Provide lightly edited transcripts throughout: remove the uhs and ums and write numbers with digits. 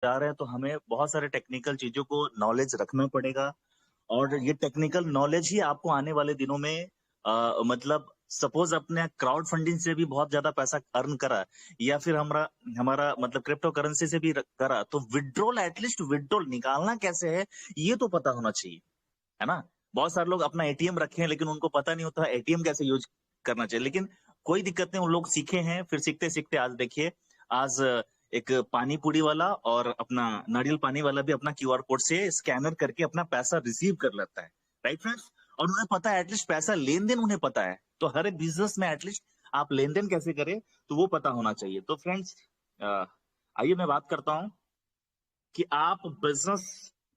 जा रहे हैं तो हमें बहुत सारे टेक्निकल चीजों को नॉलेज रखना पड़ेगा, और ये टेक्निकल नॉलेज ही आपको आने वाले दिनों में मतलब सपोज अपने क्राउड फंडिंग से भी बहुत ज्यादा पैसा अर्न करा, या फिर हमारा हमारा मतलब क्रिप्टो करेंसी से भी करा, तो विड्रॉल, एटलीस्ट विड्रॉल निकालना कैसे है ये तो पता होना चाहिए, है ना। बहुत सारे लोग अपना एटीएम रखे हैं लेकिन उनको पता नहीं होता एटीएम कैसे यूज करना चाहिए, लेकिन कोई दिक्कत नहीं, उन लोग सीखे हैं, फिर सीखते सीखते आज देखिए, आज एक पानी पूरी वाला और अपना नारियल पानी वाला भी अपना क्यूआर कोड से स्कैनर करके अपना पैसा रिसीव कर लेता है, राइट फ्रेंड्स। और उन्हें पता है, एटलीस्ट पैसा लेन देन उन्हें पता है, तो हर एक बिजनेस में एटलीस्ट आप लेन देन कैसे करें तो वो पता होना चाहिए। तो फ्रेंड्स, आइए मैं बात करता हूँ कि आप बिजनेस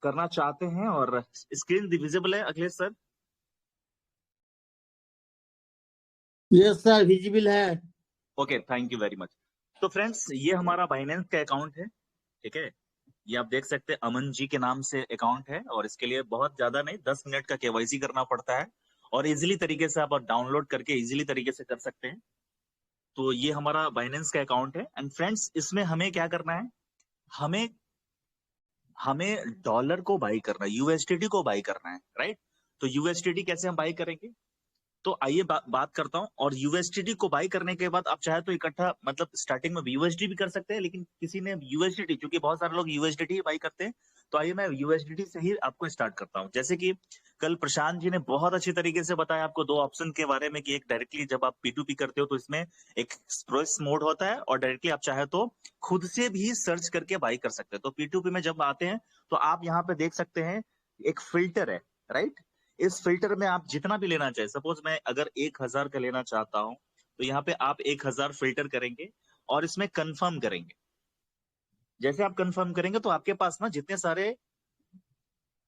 करना चाहते हैं, और स्क्रीन विजिबल है Akhilesh sir? Yes sir, visible है। Okay, thank you very much. तो फ्रेंड्स, ये हमारा बाइनेंस का अकाउंट है, ठीक है। ये आप देख सकते हैं अमन जी के नाम से अकाउंट है, और इसके लिए बहुत ज्यादा नहीं, 10 मिनट का केवाईसी करना पड़ता है, और इजिली तरीके से आप डाउनलोड करके इजिली तरीके से कर सकते हैं। तो ये हमारा बाइनेंस का अकाउंट है। एंड फ्रेंड्स, इसमें हमें क्या करना है, हमें हमें डॉलर को बाई करना है, यूएसडीटी को बाई करना है, राइट। तो यूएसडीटी कैसे हम बाई करेंगे, तो आइए बात करता हूं। और यूएसडीटी को बाई करने के बाद आप चाहे तो इकट्ठा मतलब स्टार्टिंग में यूएसडी भी कर सकते हैं, लेकिन किसी ने यूएसडीटी, क्योंकि बहुत सारे लोग यूएसडीटी ही बाई करते हैं, तो आइए मैं यूएसडीटी से ही आपको स्टार्ट करता हूं। जैसे कि कल प्रशांत जी ने बहुत अच्छी तरीके से बताया आपको दो ऑप्शन के बारे में, कि एक डायरेक्टली जब आप पी2पी करते हो तो इसमें एक एक्सप्रेस मोड होता है, और डायरेक्टली आप चाहे तो खुद से भी सर्च करके बाई कर सकते हैं। तो पी2पी में जब आते हैं तो आप यहाँ पे देख सकते हैं एक फिल्टर है, राइट। इस फिल्टर में आप जितना भी लेना चाहे, सपोज मैं अगर 1000 का लेना चाहता हूं, तो यहाँ पे आप 1000 फिल्टर करेंगे और इसमें कंफर्म करेंगे। जैसे आप कंफर्म करेंगे तो आपके पास ना जितने सारे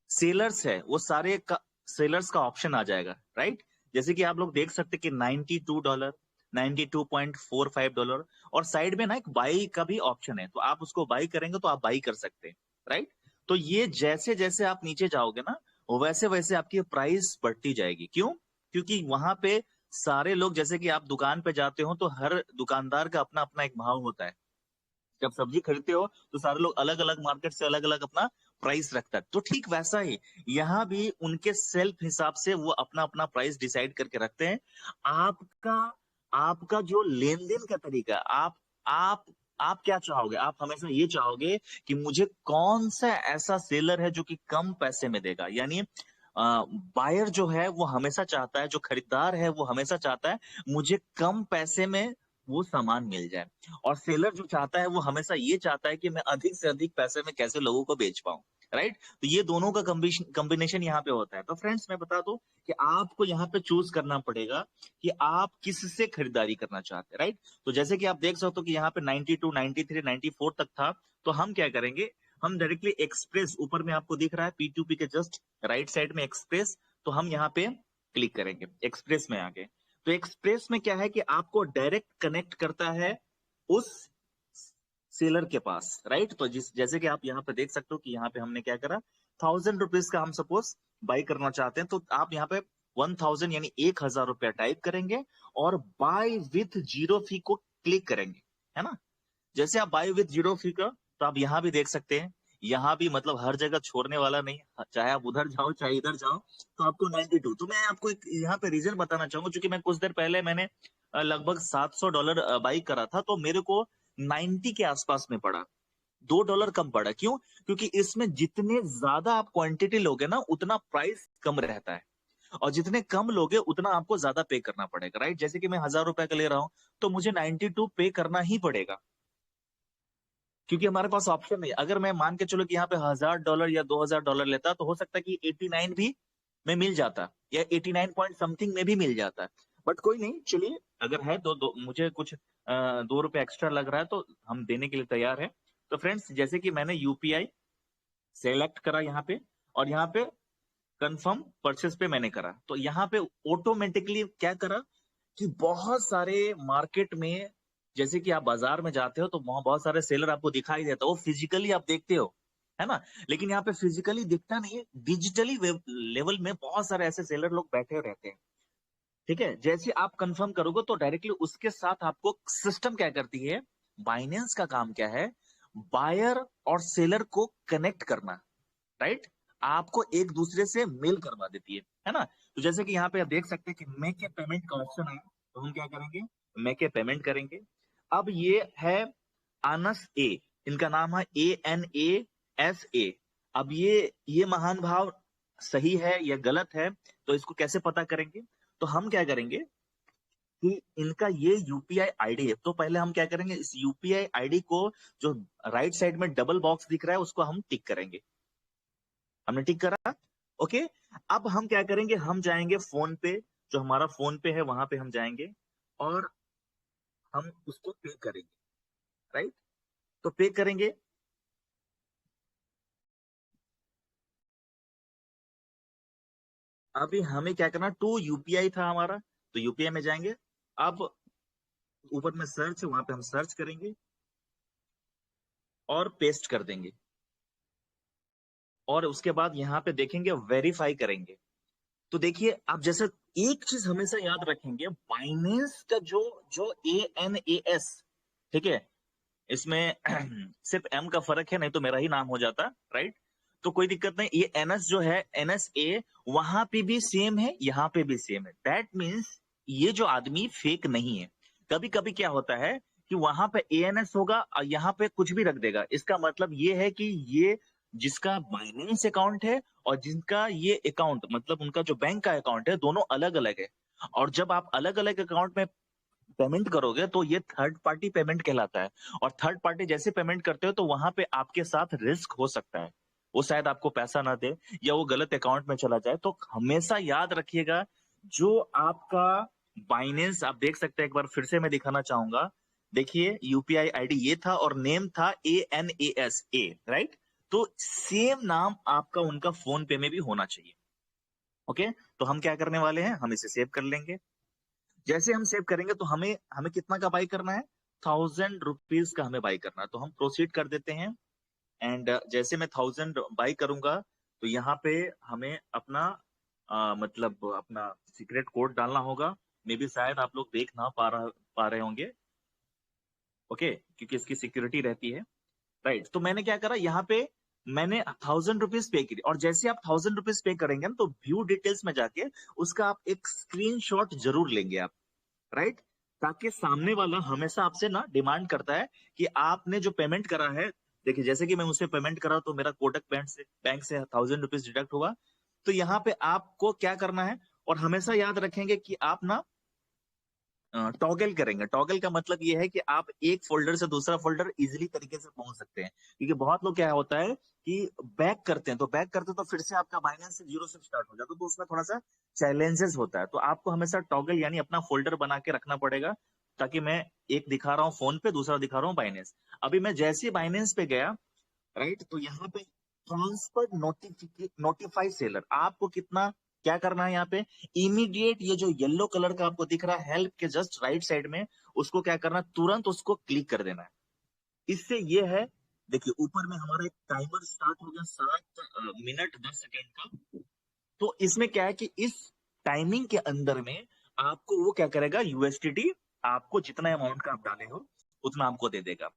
सेलर्स है वो सारे का सेलर्स का ऑप्शन आ जाएगा, राइट। जैसे कि आप लोग देख सकते कि $92, $92.45, और साइड में ना एक बाई का भी ऑप्शन है, तो आप उसको बाई करेंगे तो आप बाई कर सकते हैं, राइट। तो ये जैसे जैसे आप नीचे जाओगे ना, वैसे वैसे आपकी प्राइस बढ़ती जाएगी। क्यों? क्योंकि वहां पे सारे लोग, जैसे कि आप दुकान पे जाते हो तो हर दुकानदार का अपना अपना एक भाव होता है। जब सब्जी खरीदते हो तो सारे लोग अलग अलग मार्केट से अलग अलग अपना प्राइस रखता है, तो ठीक वैसा ही यहाँ भी उनके सेल्फ हिसाब से वो अपना अपना प्राइस डिसाइड करके रखते हैं। आपका आपका जो लेन देन का तरीका, आप आप क्या चाहोगे, आप हमेशा ये चाहोगे कि मुझे कौन सा ऐसा सेलर है जो कि कम पैसे में देगा, यानी बायर जो है वो हमेशा चाहता है, जो खरीदार है वो हमेशा चाहता है मुझे कम पैसे में वो सामान मिल जाए, और सेलर जो चाहता है वो हमेशा ये चाहता है कि मैं अधिक से अधिक पैसे में कैसे लोगों को बेच पाऊं, राइट। तो ये दोनों का कॉम्बिनेशन यहाँ पे होता है। तो फ्रेंड्स, मैं बता दूं कि आपको यहाँ पे चूज करना पड़ेगा कि आप किससे खरीदारी करना चाहते हैं, राइट। तो जैसे कि आप देख सकते हो कि यहाँ पे 92, 93, 94 तक था, तो हम क्या करेंगे, हम डायरेक्टली एक्सप्रेस, ऊपर में आपको दिख रहा है पी2पी के जस्ट राइट साइड में एक्सप्रेस, तो हम यहाँ पे क्लिक करेंगे एक्सप्रेस में आगे। तो एक्सप्रेस में क्या है कि आपको डायरेक्ट कनेक्ट करता है उस सेलर के पास, राइट। तो जैसे कि आप यहाँ पे देख सकते हो कि यहाँ पे हमने क्या करा, ₹1000 का हम सपोज बाई करना चाहते हैं, तो आप यहाँ पे 1000 यानी 1000 रुपया टाइप करेंगे, और बाय विथ जीरो फी को क्लिक करेंगे, है ना। जैसे आप बाय विथ जीरो फी का, तो आप यहाँ भी देख सकते हैं, यहाँ भी मतलब हर जगह छोड़ने वाला नहीं, चाहे आप उधर जाओ चाहे इधर जाओ, तो आपको 92। तो मैं आपको एक यहाँ पे रीजन बताना चाहूंगा, क्योंकि मैं कुछ देर पहले मैंने लगभग $700 बाई करा था, तो मेरे को 90 के आसपास में पड़ा, $2 कम पड़ा। क्यों? क्योंकि इसमें जितने ज्यादा आप क्वांटिटी लोगे ना उतना प्राइस कम रहता है, और जितने कम लोगे उतना आपको ज्यादा पे करना पड़ेगा, राइट। जैसे कि मैं ₹1000 का ले रहा हूं, तो मुझे 92 पे करना ही पड़ेगा, क्योंकि हमारे पास ऑप्शन नहीं। अगर मैं मान के चलो कि यहाँ पे $1000 या $2000 लेता, तो हो सकता है कि 89 भी में मिल जाता, या 89 पॉइंट समथिंग में भी मिल जाता। बट कोई नहीं, चलिए, अगर है तो मुझे कुछ ₹2 एक्स्ट्रा लग रहा है तो हम देने के लिए तैयार है। तो फ्रेंड्स, जैसे कि मैंने यूपीआई सेलेक्ट करा यहाँ पे, और यहाँ पे कंफर्म परचेस पे मैंने करा, तो यहाँ पे ऑटोमेटिकली क्या करा कि बहुत सारे मार्केट में, जैसे कि आप बाजार में जाते हो तो वहां बहुत सारे सेलर आपको दिखाई देता है, वो फिजिकली आप देखते हो, है ना। लेकिन यहाँ पे फिजिकली दिखता नहीं है, डिजिटली लेवल में बहुत सारे ऐसे सेलर लोग बैठे रहते हैं, ठीक है। जैसे आप कंफर्म करोगे तो डायरेक्टली उसके साथ आपको सिस्टम क्या करती है, बाइनेंस का काम क्या है, बायर और सेलर को कनेक्ट करना, राइट? आपको एक दूसरे से मेल करवा देती है ना? तो जैसे कि यहाँ पे आप देख सकते हैं कि मेक ए पेमेंट का ऑप्शन है, तो हम क्या करेंगे? मेक ए पेमेंट करेंगे। अब ये है अनस ए, इनका नाम है ANASA। अब ये महान भाव सही है या गलत है, तो इसको कैसे पता करेंगे? तो हम क्या करेंगे कि इनका ये यूपीआई आईडी है, तो पहले हम क्या करेंगे, इस यूपीआई आईडी को जो राइट साइड में डबल बॉक्स दिख रहा है उसको हम टिक करेंगे। हमने टिक करा, ओके। अब हम क्या करेंगे, हम जाएंगे फोन पे, जो हमारा फोन पे है वहां पे हम जाएंगे और हम उसको पे करेंगे, राइट? तो पे करेंगे। अभी हमें क्या करना, टू यूपीआई था हमारा, तो यूपीआई में जाएंगे। अब ऊपर में सर्च है, वहां पे हम सर्च करेंगे और पेस्ट कर देंगे, और उसके बाद यहाँ पे देखेंगे वेरीफाई करेंगे। तो देखिए आप जैसे एक चीज हमेशा याद रखेंगे, बाइनेंस का जो जो ANAS, ठीक है, इसमें सिर्फ M का फर्क है, नहीं तो मेरा ही नाम हो जाता, राइट? तो कोई दिक्कत नहीं। ये NS जो है NSA, वहां पे भी सेम है, यहाँ पे भी सेम है। दैट मीन्स ये जो आदमी फेक नहीं है। कभी कभी क्या होता है कि वहां पे ANS होगा और यहाँ पे कुछ भी रख देगा, इसका मतलब ये है कि ये जिसका बाइनेंस अकाउंट है और जिनका ये अकाउंट, मतलब उनका जो बैंक का अकाउंट है, दोनों अलग अलग है। और जब आप अलग अलग अकाउंट में पेमेंट करोगे तो ये थर्ड पार्टी पेमेंट कहलाता है। और थर्ड पार्टी जैसे पेमेंट करते हो तो वहां पे आपके साथ रिस्क हो सकता है, वो शायद आपको पैसा ना दे या वो गलत अकाउंट में चला जाए। तो हमेशा याद रखिएगा, जो आपका बाइनेंस, आप देख सकते हैं, एक बार फिर से मैं दिखाना चाहूंगा। देखिए यूपीआई आईडी ये था और नेम था ANASA, राइट? तो सेम नाम आपका उनका फोन पे में भी होना चाहिए, ओके। तो हम क्या करने वाले हैं, हम इसे सेव कर लेंगे। जैसे हम सेव करेंगे तो हमें हमें कितना का बाई करना है, 1000 रुपीज का हमें बाई करना है। तो हम प्रोसीड कर देते हैं। एंड जैसे मैं 1000 बाई करूंगा तो यहाँ पे हमें अपना मतलब अपना सीक्रेट कोड डालना होगा। मे बी शायद आप लोग देख ना पा रहे होंगे, ओके, क्योंकि इसकी सिक्योरिटी रहती है, राइट? तो मैंने क्या करा, यहाँ पे मैंने 1000 रुपीज पे की, और जैसे आप 1000 रुपीज पे करेंगे ना, तो व्यू डिटेल्स में जाके उसका आप एक स्क्रीनशॉट जरूर लेंगे आप, राइट? ताकि सामने वाला हमेशा आपसे ना डिमांड करता है कि आपने जो पेमेंट करा है। देखिए जैसे कि मैं उससे पेमेंट करा तो मेरा कोटक बैंक से 1000 रुपीज डिडक्ट हुआ। तो यहाँ पे आपको क्या करना है, और हमेशा याद रखेंगे कि आप ना टॉगल करेंगे। टॉगल का मतलब ये है कि आप एक फोल्डर से दूसरा फोल्डर इजीली तरीके से पहुंच सकते हैं। क्योंकि बहुत लोग क्या होता है कि बैक करते हैं, तो बैक करते तो फिर से आपका बाइनेंस से जीरो से स्टार्ट हो जाता है, तो उसमें थोड़ा सा चैलेंजेस होता है। तो आपको हमेशा टॉगल यानी अपना फोल्डर बना के रखना पड़ेगा। ताकि मैं एक दिखा रहा हूँ फोन पे, दूसरा दिखा रहा हूँ बाइनेंस। अभी मैं जैसे ही बाइनेंस पे गया, राइट, तो यहाँ पे ट्रांसफर नोटिफाई सेलर, आपको कितना क्या करना है यहाँ पे, इमीडिएट ये जो येलो कलर का आपको दिख रहा है हेल्प के जस्ट राइट साइड में, उसको क्या करना है, तुरंत उसको क्लिक कर देना है। इससे ये है, देखिए ऊपर में हमारा एक टाइमर स्टार्ट हो गया 7 मिनट 10 सेकेंड का। तो इसमें क्या है कि इस टाइमिंग के अंदर में आपको वो क्या करेगा, यूएसटीटी आपको जितना अमाउंट का आप डाले हो उतना आपको दे देगा।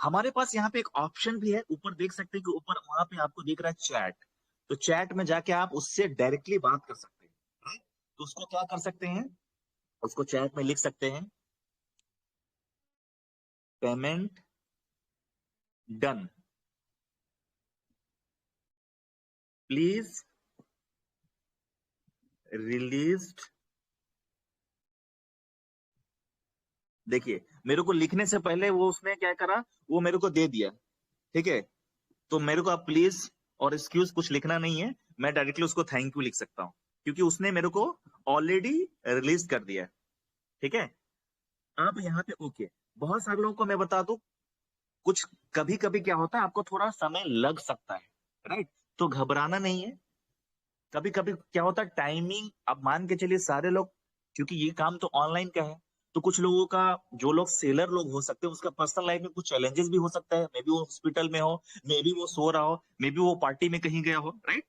हमारे पास यहाँ पे एक ऑप्शन भी है, ऊपर देख सकते हैं कि ऊपर वहां पे आपको दिख रहा है चैट। तो चैट में जाके आप उससे डायरेक्टली बात कर सकते हैं, right? तो उसको क्या कर सकते हैं, उसको चैट में लिख सकते हैं, पेमेंट डन, प्लीज रिलीज्ड। देखिए मेरे को लिखने से पहले वो उसने क्या करा, वो मेरे को दे दिया, ठीक है। तो मेरे को आप प्लीज और एक्सक्यूज कुछ लिखना नहीं है, मैं डायरेक्टली उसको थैंक यू लिख सकता हूँ, क्योंकि उसने मेरे को ऑलरेडी रिलीज कर दिया है, ठीक है। आप यहाँ पे ओके। बहुत सारे लोगों को मैं बता दूं, कुछ कभी कभी क्या होता है, आपको थोड़ा समय लग सकता है, राइट? तो घबराना नहीं है। कभी कभी क्या होता है, टाइमिंग, अब मान के चलिए सारे लोग, क्योंकि ये काम तो ऑनलाइन का है, तो कुछ लोगों का, जो लोग सेलर लोग हो सकते हैं, उसका पर्सनल लाइफ में कुछ चैलेंजेस भी हो सकता है। मे बी वो हॉस्पिटल में हो, मे बी वो सो रहा हो, मे बी वो पार्टी में कहीं गया हो, राइट?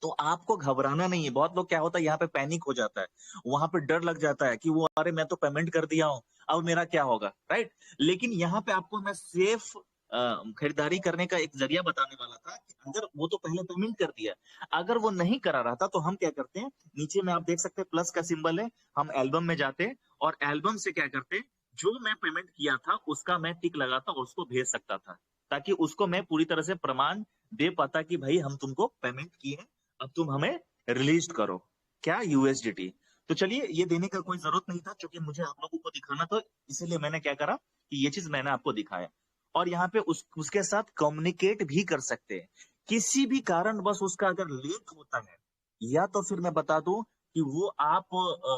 तो आपको घबराना नहीं है। बहुत लोग क्या होता है यहाँ पे पैनिक हो जाता है, वहां पे डर लग जाता है कि वो, अरे मैं तो पेमेंट कर दिया हूँ, अब मेरा क्या होगा, राइट? लेकिन यहाँ पे आपको मैं सेफ खरीदारी करने का एक जरिया बताने वाला था कि अगर वो तो पहले पेमेंट कर दिया, अगर वो नहीं करा रहा था तो हम क्या करते हैं, नीचे में आप देख सकते हैं प्लस का सिंबल है, हम एल्बम में जाते हैं और एल्बम से क्या करते हैं, जो मैं पेमेंट किया था उसका मैं टिक लगाता और उसको भेज सकता था, ताकि उसको मैं पूरी तरह से प्रमाण दे पाता कि भाई हम तुमको पेमेंट किए हैं, अब तुम हमें रिलीज करो क्या यूएसडीटी। तो चलिए ये देने का कोई जरूरत नहीं था, क्योंकि मुझे आप लोगों को दिखाना था, इसीलिए मैंने क्या करा कि ये चीज मैंने आपको दिखाया। और यहाँ पे उसके साथ कम्युनिकेट भी कर सकते हैं, किसी भी कारण बस उसका अगर लेट होता है, या तो फिर मैं बता दूं कि वो आप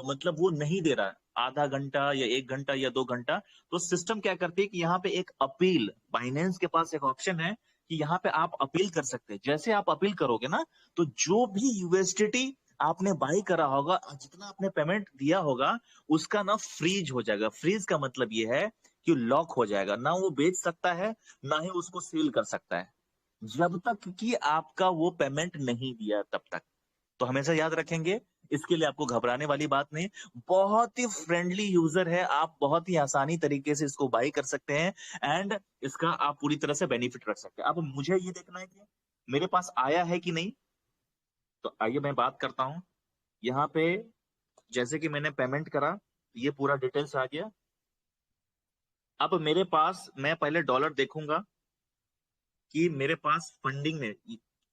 मतलब वो नहीं दे रहा है आधा घंटा या 1 घंटा या 2 घंटा, तो सिस्टम क्या करती है कि यहाँ पे एक अपील, बाइनेंस के पास एक ऑप्शन है कि यहाँ पे आप अपील कर सकते हैं। जैसे आप अपील करोगे ना, तो जो भी यूएसडीटी आपने बाई करा होगा, जितना आपने पेमेंट दिया होगा, उसका ना फ्रीज हो जाएगा। फ्रीज का मतलब ये है कि लॉक हो जाएगा, ना वो बेच सकता है, ना ही उसको सेल कर सकता है, जब तक कि आपका वो पेमेंट नहीं दिया तब तक। तो हमेशा याद रखेंगे, इसके लिए आपको घबराने वाली बात नहीं, बहुत ही फ्रेंडली यूजर है, आप बहुत ही आसानी तरीके से इसको बाई कर सकते हैं एंड इसका आप पूरी तरह से बेनिफिट रख सकते हैं। अब मुझे ये देखना है कि मेरे पास आया है कि नहीं, तो आइए मैं बात करता हूं। यहाँ पे जैसे कि मैंने पेमेंट करा, ये पूरा डिटेल्स आ गया। अब मेरे पास, मैं पहले डॉलर देखूंगा कि मेरे पास फंडिंग में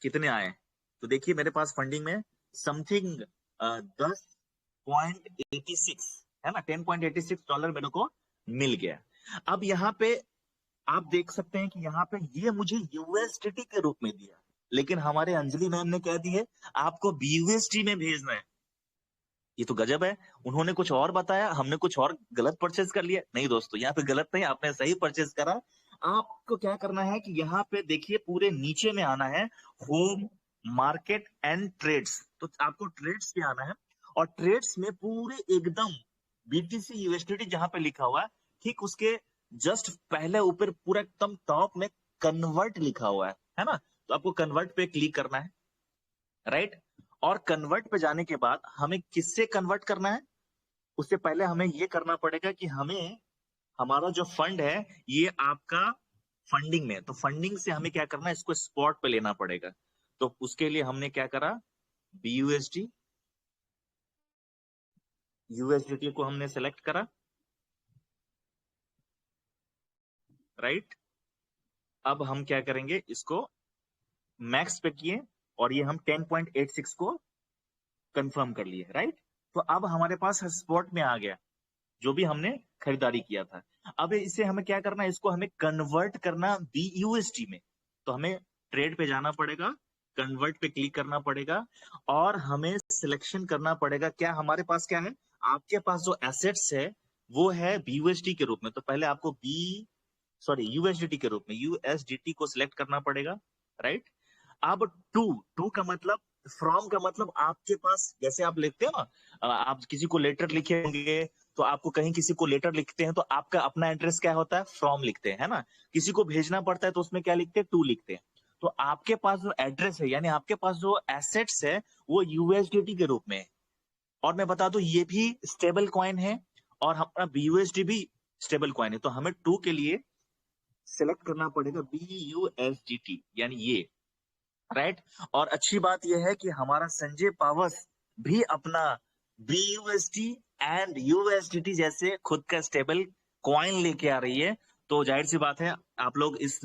कितने आए। तो देखिए मेरे पास फंडिंग में समथिंग 10.86 है ना, $10.86 मेरे को मिल गया। अब यहाँ पे आप देख सकते हैं कि यहाँ पे ये मुझे यूएसडीटी के रूप में दिया, लेकिन हमारे अंजलि मैम ने कह दी है आपको बीयूएसडी में भेजना है। ये तो गजब है, उन्होंने कुछ और बताया, हमने कुछ और गलत परचेज कर लिया। नहीं दोस्तों, यहाँ पे गलत नहीं, आपने सही परचेज करा। आपको क्या करना है कि यहाँ पे देखिए पूरे नीचे में आना है, होम, मार्केट एंड ट्रेड्स। तो आपको ट्रेड्स पे आना है और ट्रेड्स में पूरे एकदम बीटीसी यूएसडीटी जहां पे लिखा हुआ है, ठीक उसके जस्ट पहले ऊपर पूरा एकदम टॉप में कन्वर्ट लिखा हुआ है ना। तो आपको कन्वर्ट पे क्लिक करना है, राइट। और कन्वर्ट पे जाने के बाद हमें किससे कन्वर्ट करना है, उससे पहले हमें ये करना पड़ेगा कि हमें हमारा जो फंड है ये आपका फंडिंग में, तो फंडिंग से हमें क्या करना है, इसको स्पॉट पे लेना पड़ेगा। तो उसके लिए हमने क्या करा, बीयूएसडी, यूएसडीटी को हमने सेलेक्ट करा, राइट। अब हम क्या करेंगे, इसको मैक्स पे किए और ये हम 10.86 को कंफर्म कर लिए, राइट। तो अब हमारे पास स्पॉट में आ गया जो भी हमने खरीदारी किया था। अब इसे हमें क्या करना है, इसको हमें कन्वर्ट करना बीयूएसडी में। तो हमें ट्रेड पे जाना पड़ेगा, कन्वर्ट पे क्लिक करना पड़ेगा और हमें सिलेक्शन करना पड़ेगा क्या हमारे पास क्या है। आपके पास जो एसेट्स है वो है बीयूएसडी के रूप में, तो पहले आपको यूएसडीटी के रूप में यूएसडीटी को सिलेक्ट करना पड़ेगा, राइट। अब टू टू का मतलब, फ्रॉम का मतलब आपके पास, जैसे आप लिखते हो ना, आप किसी को लेटर लिखे होंगे, तो आपको कहीं किसी को लेटर लिखते हैं तो आपका अपना एड्रेस क्या होता है, फ्रॉम लिखते हैं, है ना। किसी को भेजना पड़ता है तो उसमें क्या लिखते हैं, टू लिखते हैं। तो आपके पास जो एड्रेस है, यानी आपके पास जो एसेट्स है, वो यूएसडीटी के रूप में है। और मैं बता दूं ये भी स्टेबल कॉइन है और हमारा बीयूएसडी भी स्टेबल कॉइन है। तो हमें टू के लिए सिलेक्ट करना पड़ेगा बीयूएसडीटी, यानी ये, राइट। और अच्छी बात यह है कि हमारा संजय पावर्स भी अपना बीयूएसडी एंड यूएसडीटी जैसे खुद का स्टेबल कॉइन लेके आ रही है। तो जाहिर सी बात है आप लोग इस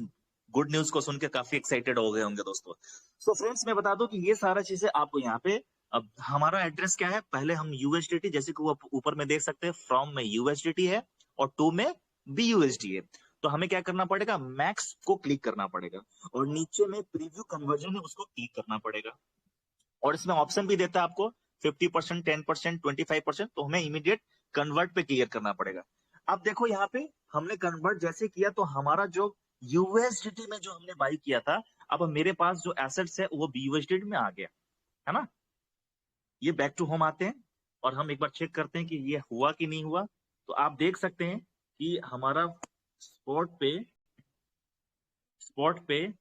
गुड न्यूज को सुन के काफी एक्साइटेड हो गए होंगे दोस्तों। सो फ्रेंड्स मैं बता दूं कि ये सारा चीजें आपको यहाँ पे, अब हमारा एड्रेस क्या है, पहले हम यूएसडीटी, जैसे कि वो ऊपर में देख सकते हैं, फ्रॉम में यूएसडीटी है और टू में बीयूएसडी है। तो हमें क्या करना पड़ेगा, मैक्स को क्लिक करना पड़ेगा और नीचे में प्रीव्यू कन्वर्जन है उसको क्लिक करना पड़ेगा। और इसमें ऑप्शन भी देता है आपको 50%, 10%, 25%, तो हमें इमीडिएट कन्वर्ट पे क्लियर करना पड़ेगा। अब देखो यहाँ पे हमने कन्वर्ट जैसे किया तो हमारा जो यूएसडीटी में जो हमने बाई किया था, अब मेरे पास जो एसेट्स है वो बीयूएसडी में आ गया, है ना। ये बैक टू होम आते हैं और हम एक बार चेक करते हैं कि ये हुआ कि नहीं हुआ। तो आप देख सकते हैं कि हमारा स्पॉट पे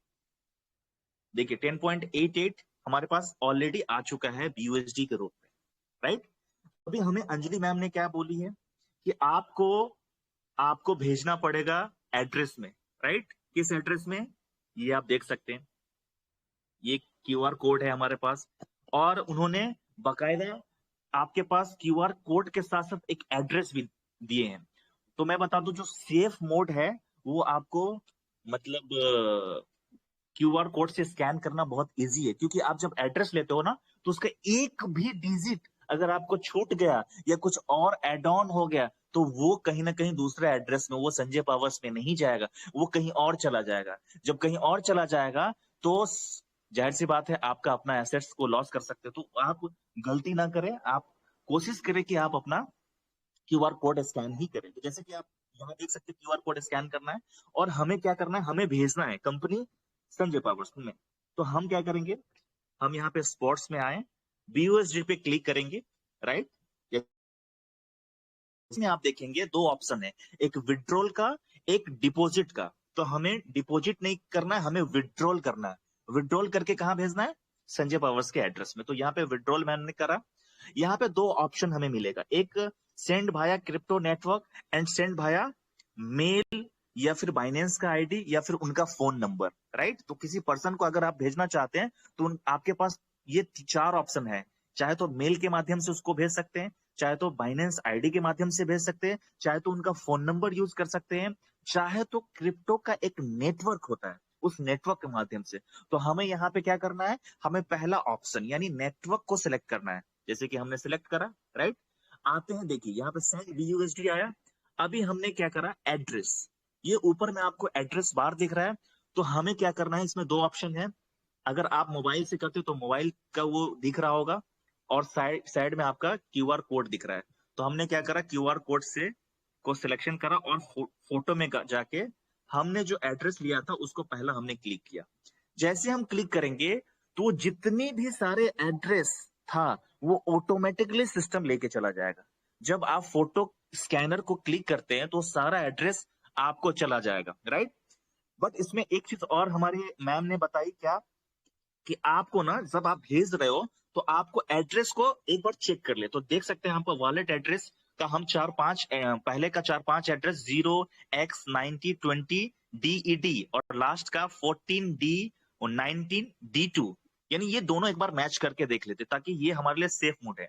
देखिए 10.88 हमारे पास ऑलरेडी आ चुका है बीयूएसडी के रूप में, राइट। अभी हमें अंजलि मैम ने क्या बोली है कि आपको भेजना पड़ेगा एड्रेस में, राइट। किस एड्रेस में, ये आप देख सकते हैं, ये क्यूआर कोड है हमारे पास, और उन्होंने बकायदा आपके पास क्यूआर कोड के साथ साथ एक एड्रेस भी दिए हैं। तो मैं बता दूं, जो सेफ मोड है वो आपको मतलब क्यूआर कोड से स्कैन करना बहुत इजी है, क्योंकि आप जब एड्रेस लेते हो ना, तो उसका एक भी डिजिट अगर आपको छूट गया या कुछ और एड ऑन हो गया, तो वो कहीं ना कहीं दूसरे एड्रेस में, वो संजय पावर्स में नहीं जाएगा, वो कहीं और चला जाएगा। जब कहीं और चला जाएगा तो जाहिर सी बात है आपका अपना एसेट्स को लॉस कर सकते हो। तो आप गलती ना करें, आप कोशिश करें कि आप अपना क्यूआर कोड स्कैन ही करें। तो जैसे कि आप यहाँ देख सकते हैं, क्यूआर कोड स्कैन करना है और हमें क्या करना है, हमें भेजना है कंपनी संजय पावर्स में। तो हम क्या करेंगे, हम यहाँ पे स्पॉट्स में आए, बीयूएसडी पे क्लिक करेंगे, राइट। इसमें आप देखेंगे दो ऑप्शन है, एक विड्रॉल का, एक डिपॉजिट का। तो हमें डिपॉजिट नहीं करना है, हमें विड्रॉल करना है। विड्रॉल करके कहाँ भेजना है, संजय पावर्स के एड्रेस में। तो यहाँ पे विड्रॉल मैंने करा। यहाँ पे दो ऑप्शन हमें मिलेगा, एक send via crypto network and send via mail, या फिर बाइनेंस का आईडी, या फिर उनका फोन नंबर, राइट। तो किसी पर्सन को अगर आप भेजना चाहते हैं तो आपके पास ये चार ऑप्शन है। चाहे तो मेल के माध्यम से उसको भेज सकते हैं, चाहे तो बाइनेंस आईडी के माध्यम से भेज सकते हैं, चाहे तो उनका फोन नंबर यूज कर सकते हैं, चाहे तो क्रिप्टो का एक नेटवर्क होता है उस नेटवर्क के माध्यम से। तो हमें यहाँ पे क्या करना है, हमें पहला ऑप्शन यानी नेटवर्क को सिलेक्ट करना है। जैसे कि हमने सिलेक्ट करा, राइट। आते हैं, देखिए यहाँ पे सेंड बीयूएसडी आया। अभी हमने क्या करा, एड्रेस, ये ऊपर में आपको एड्रेस बार दिख रहा है। तो हमें क्या करना है, इसमें दो ऑप्शन है। अगर आप मोबाइल से करते हो तो मोबाइल का वो दिख रहा होगा, और साइड साइड में आपका क्यूआर कोड दिख रहा है। तो हमने क्या करा, क्यूआर कोड से को सिलेक्शन करा और फोटो में जाके हमने जो एड्रेस लिया था उसको पहला हमने क्लिक किया। जैसे हम क्लिक करेंगे तो जितने भी सारे एड्रेस था वो ऑटोमेटिकली सिस्टम लेके चला जाएगा। जब आप फोटो स्कैनर को क्लिक करते हैं तो सारा एड्रेस आपको चला जाएगा, राइट। बट इसमें एक चीज और हमारे मैम ने बताई, क्या कि आपको ना जब आप भेज रहे हो तो आपको एड्रेस को एक बार चेक कर ले। तो देख सकते हैं यहाँ पर वॉलेट एड्रेस का हम चार पांच, पहले का चार पांच एड्रेस 0x9020DED और लास्ट का 14D और 19D2, यानी ये दोनों एक बार मैच करके देख लेते ताकि ये हमारे लिए सेफ मोड है।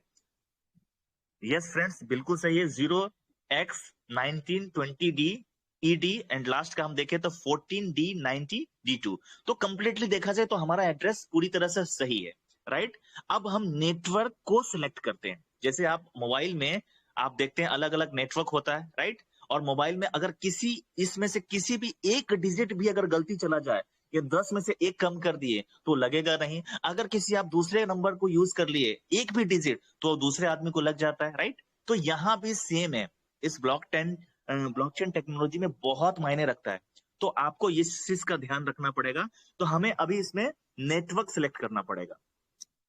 यस फ्रेंड्स, बिल्कुल सही है, 0x1920DED एंड लास्ट का हम देखें तो 14D90D2। तो कंप्लीटली देखा जाए तो हमारा एड्रेस पूरी तरह से सही है, राइट। अब हम नेटवर्क को सिलेक्ट करते हैं। जैसे आप मोबाइल में आप देखते हैं अलग अलग नेटवर्क होता है, राइट। और मोबाइल में अगर किसी इसमें से किसी भी एक डिजिट भी अगर गलती चला जाए, या 10 में से एक कम कर दिए तो लगेगा नहीं। अगर किसी आप दूसरे नंबर को यूज कर लिए एक भी डिजिट, तो दूसरे आदमी को लग जाता है, राइट। तो यहां भी सेम है, इस ब्लॉकचेन टेक्नोलॉजी में बहुत मायने रखता है। तो आपको इस चीज का ध्यान रखना पड़ेगा। तो हमें अभी इसमें नेटवर्क सिलेक्ट करना पड़ेगा।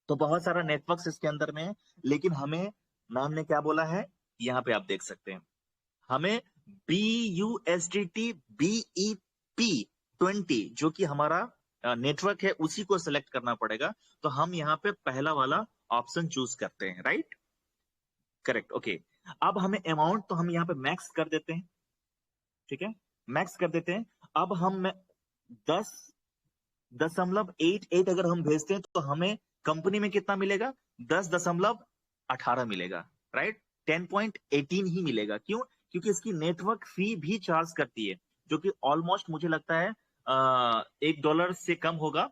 तो बहुत सारा नेटवर्क इसके अंदर में है, लेकिन हमें मैम ने क्या बोला है, यहाँ पे आप देख सकते हैं, हमें BUSDT BEP20 जो कि हमारा नेटवर्क है उसी को सिलेक्ट करना पड़ेगा। तो हम यहाँ पे पहला वाला ऑप्शन चूज करते हैं, राइट, करेक्ट, ओके। अब हमें अमाउंट तो हम यहाँ पे मैक्स कर देते हैं, ठीक है, मैक्स कर देते हैं। अब हम 10.88 अगर हम भेजते हैं तो हमें कंपनी में कितना मिलेगा, 10.18 मिलेगा, राइट। 10.18 ही मिलेगा। क्यों, क्योंकि इसकी नेटवर्क फी भी चार्ज करती है, जो कि ऑलमोस्ट मुझे लगता है $1 से कम होगा,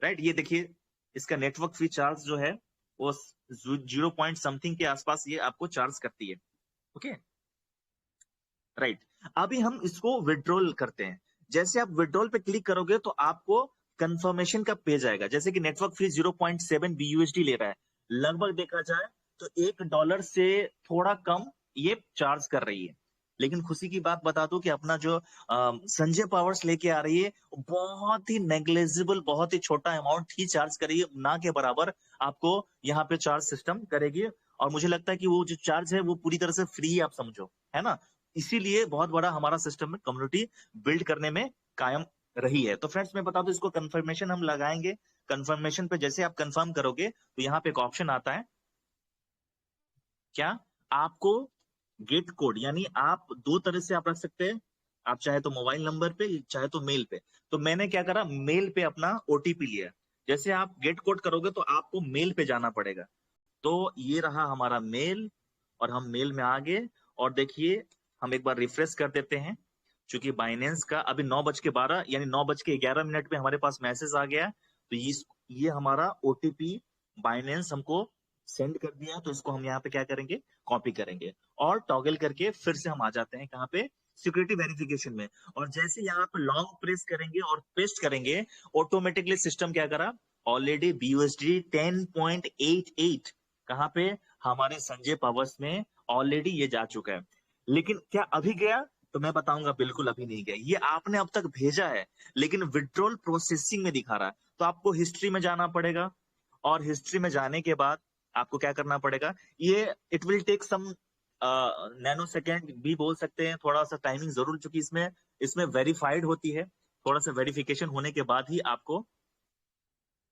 राइट। ये देखिए, इसका नेटवर्क फी चार्ज जो है वो 0 पॉइंट समथिंग के आसपास ये आपको चार्ज करती है, ओके, राइट। अभी हम इसको विड्रॉल करते हैं। जैसे आप विड्रॉल पे क्लिक करोगे तो आपको कंफर्मेशन का पेज आएगा। जैसे कि नेटवर्क फी 0.7 BUSD ले रहा है, लगभग देखा जाए तो $1 से थोड़ा कम ये चार्ज कर रही है। लेकिन खुशी की बात बता दूं कि अपना जो संजय पावर्स लेके आ रही है बहुत ही नेग्लेजिबल, बहुत ही छोटा अमाउंट ही चार्ज करेगी, ना के बराबर आपको यहाँ पे चार्ज सिस्टम करेगी। और मुझे लगता है कि वो जो चार्ज है वो पूरी तरह से फ्री आप समझो, है ना। इसीलिए बहुत बड़ा हमारा सिस्टम में कम्युनिटी बिल्ड करने में कायम रही है। तो फ्रेंड्स मैं बता दूं, इसको कंफर्मेशन हम लगाएंगे। कंफर्मेशन पे जैसे आप कंफर्म करोगे तो यहाँ पे एक ऑप्शन आता है, क्या, आपको गेट कोड, यानी आप दो तरह से आप रख सकते हैं। आप चाहे तो मोबाइल नंबर पे, चाहे तो मेल पे। तो मैंने क्या करा, मेल पे अपना ओटीपी लिया। जैसे आप गेट कोड करोगे तो आपको मेल पे जाना पड़ेगा। तो ये रहा हमारा मेल, और हम मेल में आ गए। और देखिए, हम एक बार रिफ्रेश कर देते हैं, क्योंकि बाइनेंस का अभी 9:12 यानी 9:11 में हमारे पास मैसेज आ गया। तो ये हमारा ओटीपी बाइनेंस हमको सेंड कर दिया। तो इसको हम यहाँ पे क्या करेंगे, कॉपी करेंगे और टॉगल करके फिर से हम आ जाते हैं कहाँ पे, सिक्योरिटी वेरिफिकेशन में। और जैसे यहाँ पे लॉन्ग प्रेस करेंगे और पेस्ट करेंगे, ऑटोमेटिकली सिस्टम क्या करा, ऑलरेडी BUSD 10.88 कहाँ पे, हमारे संजय पावर्स में ऑलरेडी ये जा चुका है। लेकिन क्या अभी गया, तो मैं बताऊंगा बिल्कुल अभी नहीं गया। ये आपने अब तक भेजा है, लेकिन विड्रॉल प्रोसेसिंग में दिखा रहा है। तो आपको हिस्ट्री में जाना पड़ेगा, और हिस्ट्री में जाने के बाद आपको क्या करना पड़ेगा, ये it will take some nano second भी बोल सकते हैं, थोड़ा सा टाइमिंग जरूर, चूंकि इसमें वेरीफाइड होती है। थोड़ा सा वेरिफिकेशन होने के बाद ही आपको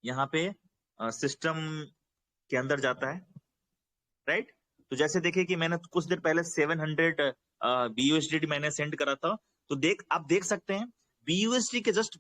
यहाँ पे सिस्टम के अंदर जाता है, राइट। तो जैसे देखिए कि मैंने कुछ देर पहले 700 BUSD मैंने सेंड करा था। तो आप देख सकते हैं BUSD के जस्ट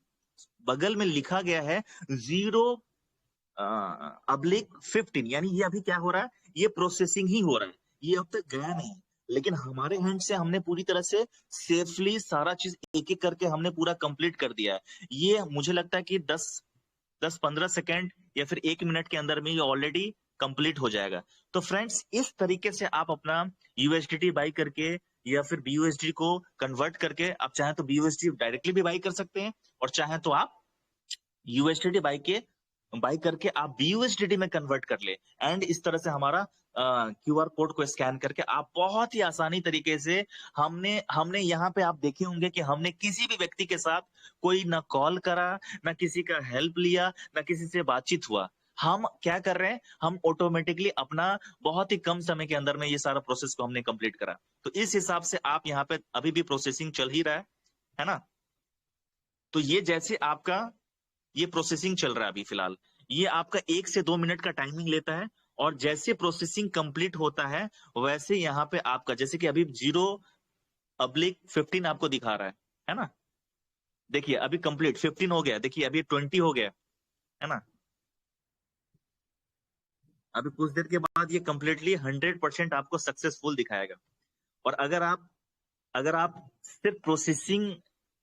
बगल में लिखा गया है 0/15, यानी ये अभी क्या हो रहा है, ये प्रोसेसिंग ही हो रहा है, ये अब तक गया नहीं। लेकिन हमारे हैंड से हमने पूरी तरह से सेफली सारा चीज एक एक करके हमने पूरा कंप्लीट कर दिया है। ये मुझे लगता है कि 10-15 सेकेंड या फिर 1 मिनट के अंदर में ये ऑलरेडी कंप्लीट हो जाएगा। तो फ्रेंड्स, इस तरीके से आप अपना USDT बाई करके या फिर BUSD को कन्वर्ट करके, आप चाहे तो BUSD डायरेक्टली भी बाई कर सकते हैं, और चाहे तो आप USDT बाई करके आप BUSDT में कन्वर्ट कर ले। एंड इस तरह से हमारा QR कोड को स्कैन करके आप बहुत ही आसानी तरीके से, हमने यहाँ पे आप देखे होंगे कि हमने किसी भी व्यक्ति के साथ कोई ना कॉल करा, ना किसी का हेल्प लिया, ना किसी से बातचीत हुआ। हम क्या कर रहे हैं, हम ऑटोमेटिकली अपना बहुत ही कम समय के अंदर में ये सारा प्रोसेस को हमने कंप्लीट करा। तो इस हिसाब से आप यहाँ पे अभी भी प्रोसेसिंग चल ही रहा है ना। तो ये जैसे आपका ये प्रोसेसिंग चल रहा है अभी फिलहाल, ये आपका 1 से 2 मिनट का टाइमिंग लेता है। और जैसे प्रोसेसिंग कंप्लीट होता है, वैसे यहाँ पे आपका जैसे कि अभी 0/15 आपको दिखा रहा है ना। देखिए अभी कंप्लीट 15 हो गया, देखिए अभी 20 हो गया, है ना। अभी कुछ देर के बाद ये कंप्लीटली 100% आपको सक्सेसफुल दिखाएगा। और अगर आप सिर्फ प्रोसेसिंग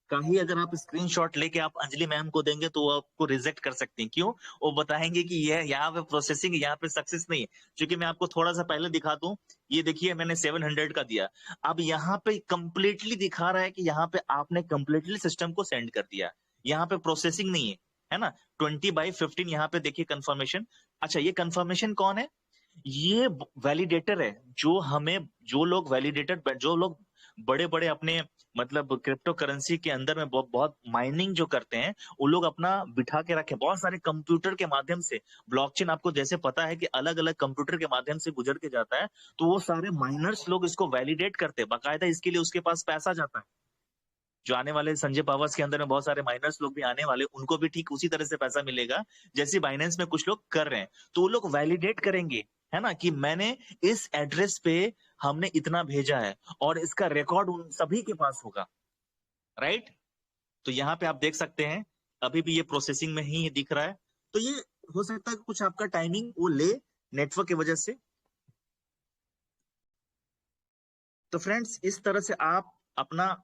का ही अगर आप स्क्रीनशॉट लेके आप अंजलि मैम को देंगे, तो वो आपको रिजेक्ट कर सकती हैं। क्यों? वो बताएंगे कि ये यहाँ पे प्रोसेसिंग, यहाँ पे सक्सेस नहीं है। क्योंकि मैं आपको थोड़ा सा पहले दिखा दूं, ये देखिए मैंने 700 का दिया, अब यहाँ पे कंप्लीटली दिखा रहा है कि यहाँ पे आपने कंप्लीटली सिस्टम को सेंड कर दिया, यहाँ पे प्रोसेसिंग नहीं है ना। 20/15 यहाँ पे देखिए कंफर्मेशन। अच्छा, ये कंफर्मेशन कौन है? ये वैलिडेटर है, जो लोग बड़े बड़े अपने मतलब क्रिप्टो करेंसी के अंदर में बहुत माइनिंग जो करते हैं, वो लोग अपना बिठा के रखे बहुत सारे कंप्यूटर के माध्यम से। ब्लॉकचेन आपको जैसे पता है कि अलग अलग कंप्यूटर के माध्यम से गुजर के जाता है, तो वो सारे माइनर्स लोग इसको वैलिडेट करते हैं बाकायदा, इसके लिए उसके पास पैसा जाता है। जो आने वाले संजय पावर्स के अंदर में बहुत सारे माइनर्स लोग भी आने वाले, उनको भी ठीक उसी तरह से पैसा मिलेगा जैसे बाइनेंस में कुछ लोग कर रहे हैं। तो वो लोग वैलिडेट करेंगे, है ना, कि मैंने इस एड्रेस पे हमने इतना भेजा है, और इसका रिकॉर्ड उन सभी के पास होगा, राइट। तो यहाँ पे आप देख सकते हैं अभी भी ये प्रोसेसिंग में ही दिख रहा है। तो ये हो सकता है कि कुछ आपका टाइमिंग वो ले नेटवर्क की वजह से। तो फ्रेंड्स, इस तरह से आप अपना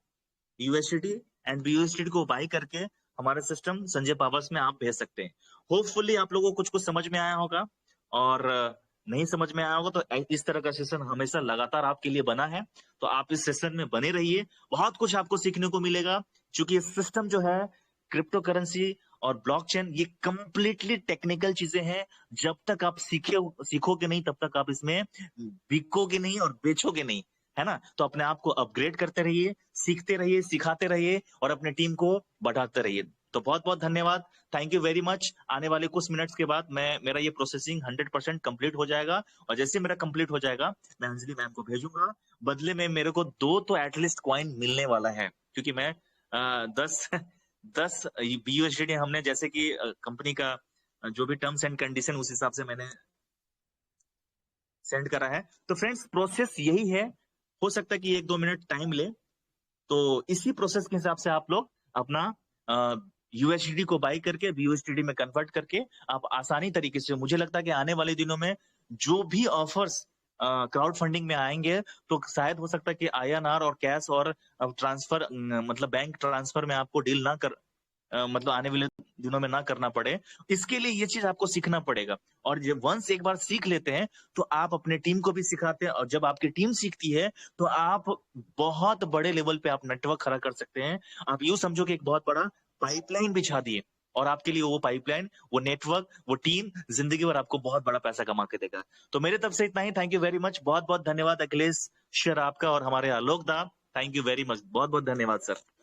USDT एंड BUSD को बाई करके हमारे सिस्टम संजय पावर्स में आप भेज सकते हैं। होपफुली आप लोगों को कुछ कुछ समझ में आया होगा, और नहीं समझ में आया होगा तो इस तरह का सेशन हमेशा लगातार आपके लिए बना है। तो आप इस सेशन में बने रहिए, बहुत कुछ आपको सीखने को मिलेगा। क्योंकि ये सिस्टम जो है, क्रिप्टो करेंसी और ब्लॉकचेन, ये कंप्लीटली टेक्निकल चीजें हैं। जब तक आप सीखोगे नहीं, तब तक आप इसमें बिकोगे नहीं और बेचोगे नहीं, है ना। तो अपने आप को अपग्रेड करते रहिए, सीखते रहिए, सिखाते रहिए, और अपने टीम को बढ़ाते रहिए। तो बहुत बहुत धन्यवाद, थैंक यू वेरी मच। आने वाले कुछ मिनट्स के बाद मेरा ये प्रोसेसिंग 100% कंप्लीट हो जाएगा, और जैसे मेरा कंप्लीट हो जाएगा, मैं अंजलि मैम को भेजूंगा। बदले में मेरे को 2 तो एटलीस्ट कॉइन मिलने वाला है, क्योंकि मैं 10 BUSD हमने जैसे कि कंपनी का जो भी टर्म्स एंड कंडीशन, उस हिसाब से मैंने सेंड करा है। तो फ्रेंड्स, प्रोसेस यही है, हो सकता है कि 1-2 मिनट टाइम ले, तो इसी प्रोसेस के हिसाब से आप लोग अपना यूएसडीटी को बाई करके यूएसडीटी में कन्वर्ट करके आप आसानी तरीके से, मुझे लगता है कि आने वाले दिनों में जो भी ऑफर्स क्राउड फंडिंग में आएंगे तो शायद हो सकता है कि आईएनआर और कैश और ट्रांसफर मतलब बैंक ट्रांसफर में आपको डील ना कर मतलब आने वाले दिनों में ना करना पड़े। इसके लिए ये चीज आपको सीखना पड़ेगा और जब वंस एक बार सीख लेते हैं तो आप अपने टीम को भी सिखाते हैं और जब आपकी टीम सीखती है तो आप बहुत बड़े लेवल पे आप नेटवर्क खड़ा कर सकते हैं। आप यूं समझो कि एक बहुत बड़ा पाइपलाइन बिछा दिए और आपके लिए वो पाइपलाइन, वो नेटवर्क, वो टीम जिंदगी भर आपको बहुत बड़ा पैसा कमा के देगा। तो मेरे तरफ से इतना ही। Thank you very much. बहुत बहुत धन्यवाद अखिलेश सर आपका और हमारे आलोक दा। Thank you very much. बहुत बहुत धन्यवाद सर।